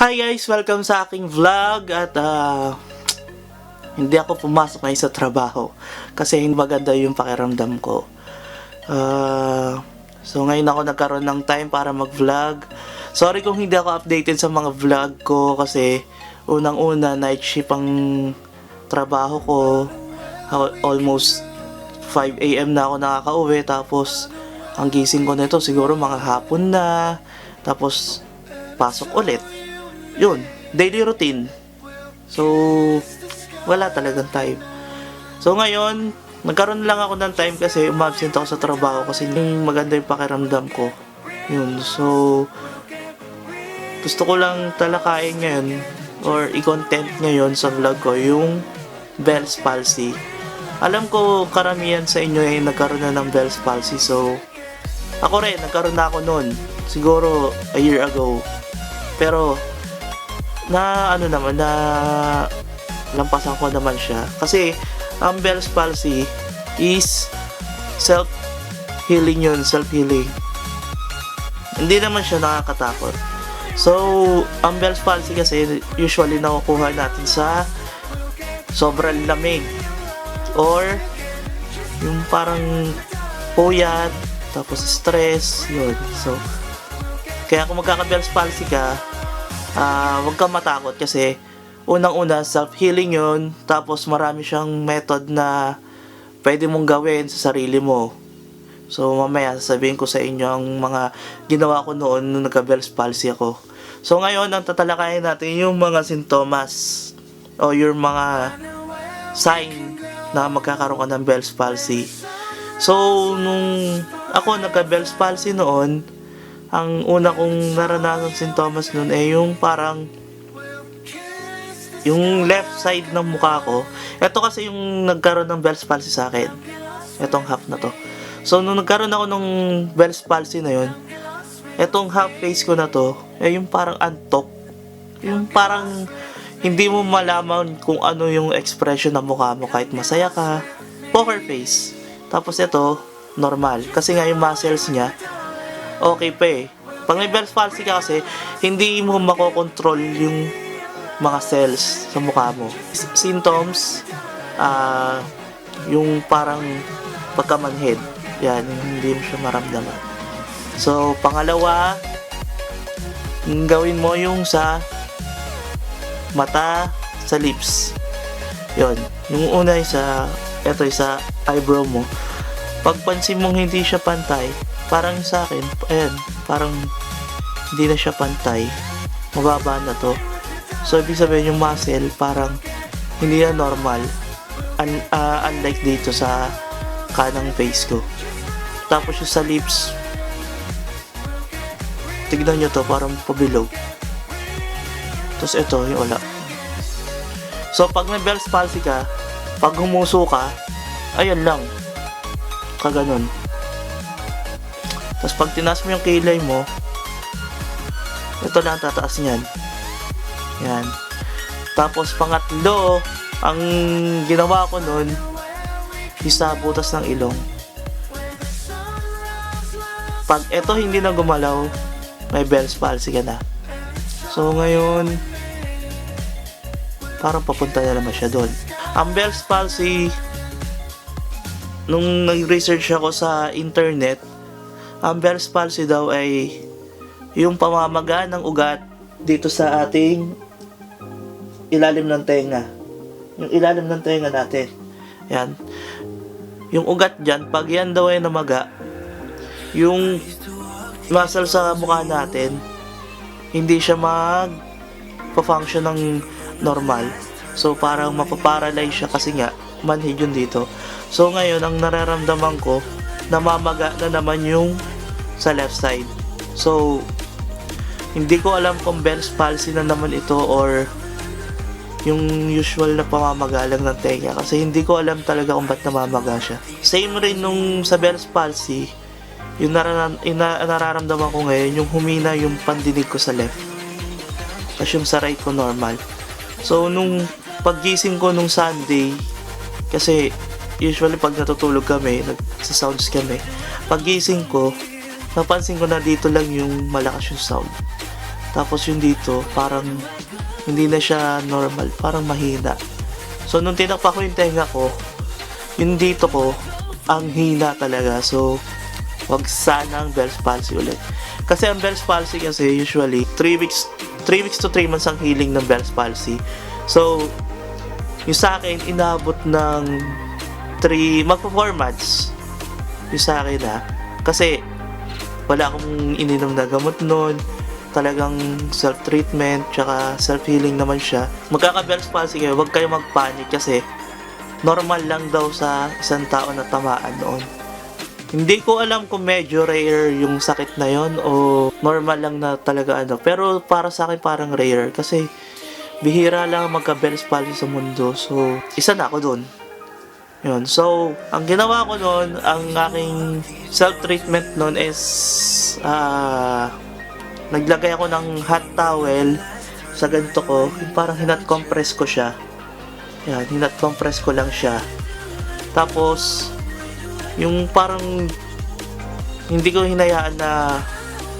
Hi guys! Welcome sa aking vlog at hindi ako pumasok ngayon sa trabaho kasi hindi maganda yung pakiramdam ko. So ngayon ako nagkaroon ng time para mag-vlog. Sorry kung hindi ako updated sa mga vlog ko kasi unang-una night shift ang trabaho ko. Almost 5 AM na ako nakaka-uwi, tapos ang gising ko nito siguro mga hapon na, tapos pasok ulit. Yun, daily routine. So, wala talagang time. So, ngayon, nagkaroon lang ako ng time kasi umabsent ako sa trabaho kasi yung maganda yung pakiramdam ko. Yun, so, gusto ko lang talakayin ngayon or i-content ngayon sa vlog ko yung Bell's palsy. Alam ko karamihan sa inyo ay nagkaroon na ng Bell's palsy. So, ako rin, nagkaroon na ako noon. Siguro, a year ago. Pero, na lampasan ko naman siya kasi ang Bell's palsy is self-healing yun, self-healing. Hindi naman siya nakakatakot. So, ang Bell's palsy kasi usually nakukuha natin sa sobrang lamig or yung parang puyat, tapos stress, yun. So, kaya kung magkaka-Bell's palsy ka, huwag kang matakot kasi unang-una self-healing yun, tapos marami siyang method na pwede mong gawin sa sarili mo. So mamaya sasabihin ko sa inyo ang mga ginawa ko noon nung nagka-Bell's palsy ako. So ngayon ang tatalakayin natin yung mga sintomas o yung mga sign na magkakaroon ka ng Bell's palsy. So nung ako nagka-Bell's palsy noon, ang una kong naranasan sintomas nun ay yung parang yung left side ng mukha ko. Ito kasi yung nagkaroon ng Bell's palsy sa akin. Itong half na to. So nung nagkaroon ako ng Bell's palsy na yun, itong half face ko na to ay yung parang antok. Yung parang hindi mo malaman kung ano yung expression ng mukha mo kahit masaya ka. Poker face. Tapos ito, normal. Kasi nga yung muscles niya okay pa eh. Pag may Bell's palsy ka kasi, hindi mo makokontrol yung mga cells sa mukha mo. Symptoms, yung parang pagkamanhid. Yan, hindi mo siya maramdaman. So, pangalawa, gawin mo yung sa mata, sa lips. Yun. Yung una ito sa eyebrow mo. Pagpansin mong hindi siya pantay, parang sa akin, ayan, parang hindi na siya pantay, mababa na to. So, ibig sabihin yung muscle, parang hindi na normal, unlike dito sa kanang face ko. Tapos yung sa lips, tignan nyo to, parang pabilog. Tapos ito, yung wala. So, pag may Bell's palsy ka, pag humuso ka, ayan lang, kaganon. Tapos pag tinaas mo yung kilay mo, ito lang tataas niyan. Yan. Tapos pangatlo, ang ginawa ko nun, isa butas ng ilong. Pag ito hindi na gumalaw, may Bell's palsy ka na. So ngayon, parang papunta na naman siya doon. Ang Bell's palsy, nung nag-research ako sa internet, ang Bell's palsy daw ay yung pamamaga ng ugat dito sa ating ilalim ng tenga. Yung ilalim ng tenga natin. Yan. Yung ugat dyan, pag yan daw ay namaga, yung muscle sa mukha natin, hindi siya mag-function ng normal. So, parang mapaparalyze siya kasi nga, manhid yun dito. So, ngayon, ang nararamdaman ko, namamaga na naman yung sa left side. So, hindi ko alam kung Bell's palsy na naman ito or yung usual na pamamagalang ng tenga kasi hindi ko alam talaga kung ba't namamaga siya. Same rin nung sa Bell's palsy, yung nararamdaman ko ngayon, yung humina yung pandinig ko sa left. Tapos yung sa right ko normal. So, nung paggising ko nung Sunday, kasi usually pag natutulog kami, nagsa-sounds kami, paggising ko, napansin ko na dito lang yung malakas yung sound. Tapos yung dito, parang hindi na siya normal, parang mahina. So, nung tinakpa ko yung tenga ko, yung dito ko, ang hina talaga. So, wag sanang Bell's palsy ulit. Kasi ang Bell's palsy kasi usually 3 weeks to 3 months ang healing ng Bell's palsy. So, yung sa akin, inabot ng magpo 4 months. Yung sa akin kasi wala akong ininom na gamot nun. Talagang self-treatment, tsaka self-healing naman siya. Magkaka-Bell's palsy kayo, wag kayo mag-panic kasi normal lang daw sa isang tao na tamaan noon. Hindi ko alam kung medyo rare yung sakit na yon o normal lang na talaga Pero para sa akin parang rare kasi bihira lang magka-Bell's palsy sa mundo. So, isa na ako dun. Yun. So, ang ginawa ko noon, ang aking self-treatment noon is naglagay ako ng hot towel sa ganito ko. Yung parang hinat compress ko siya. Yan, hinat compress ko lang siya. Tapos, yung parang hindi ko hinayaan na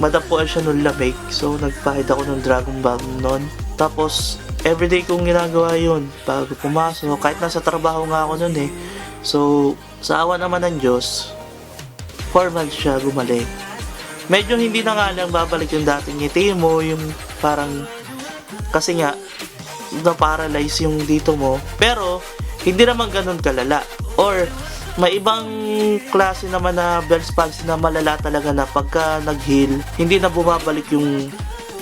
madapuan siya ng lamig. So, nagpahid ako ng Dragon Balm noon. Tapos, everyday kong ginagawa yun bago pumasok. Kahit nasa trabaho nga ako noon eh. So, sa awa naman ng Diyos, 4 months siya gumaling. Medyo hindi na nga lang babalik yung dating ngiti mo, yung parang, kasi nga, na-paralyze yung dito mo. Pero, hindi naman ganun kalala. Or, may ibang klase naman na Bell's palsy na malala talaga na pagka nag-heal, hindi na bumabalik yung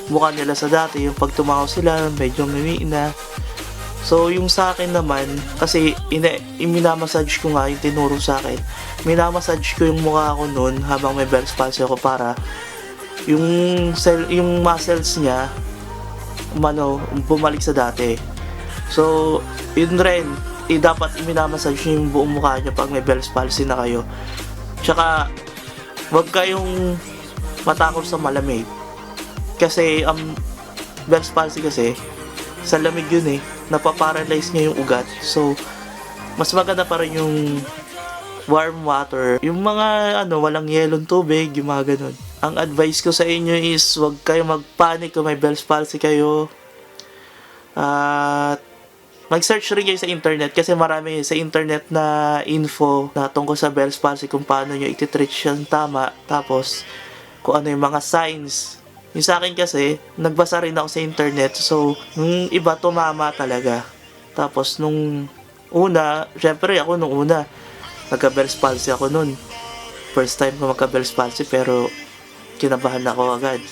mukha nila sa dati. Yung pag tumawa sila, medyo na. So, yung sa akin naman, kasi minamassage ko nga yung tinuro sa akin. Minamassage ko yung mukha ko noon habang may Bell's palsy ako para yung muscles niya bumalik sa dati. So, yun rin, dapat minamassage yung buong mukha niya pag may Bell's palsy na kayo. Tsaka, wag kayong matakot sa malamig. Kasi, Bell's palsy kasi, sa lamig yun napaparalyze niya yung ugat. So, mas maganda pa rin yung warm water. Yung mga, walang yelong tubig, yung mga ganun. Ang advice ko sa inyo is, wag kayo magpanic kung may Bell's palsy kayo. At, mag-search rin kayo sa internet kasi marami sa internet na info na tungkol sa Bell's palsy kung paano nyo ititreat siya tama. Tapos, kung ano yung mga signs. Yung sa akin kasi, nagbasa rin ako sa internet. So, nung iba tumama talaga. Tapos, nung una, syempre ako nung una, nagka-Bell's palsy ako nun. First time ko magka-Bell's palsy pero kinabahan ako agad.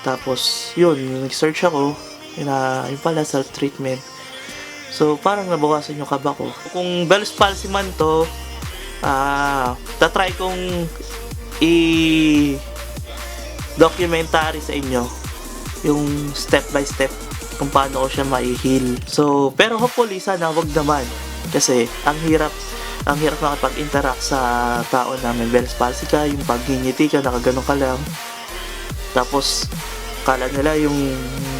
Tapos, yun, nag-search ako. Yung pala, self-treatment. So, parang nabawasan yung kaba ko. Kung Bell's palsy man to, tatry kong documentary sa inyo yung step by step kung paano ko siya ma-heal. So, pero hopefully sana wag naman kasi ang hirap makipag-interact sa tao na may Bell's palsy ka, yung pagngingiti ka, nakaganon ka lang. Tapos, kala nila yung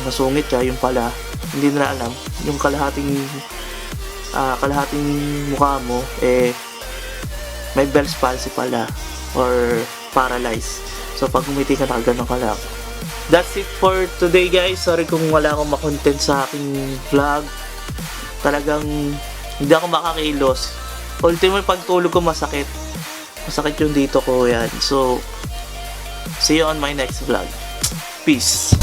nasungit ka, yung pala, hindi nila alam. Yung kalahating mukha mo, may Bell's palsy pala or paralyzed. So, pag umiti ka, nakaganon ka lang. That's it for today, guys. Sorry kung wala akong makontent sa aking vlog. Talagang hindi ako makakilos. Ultimo, pagtulog ko masakit. Masakit yung dito ko, yan. So, see you on my next vlog. Peace.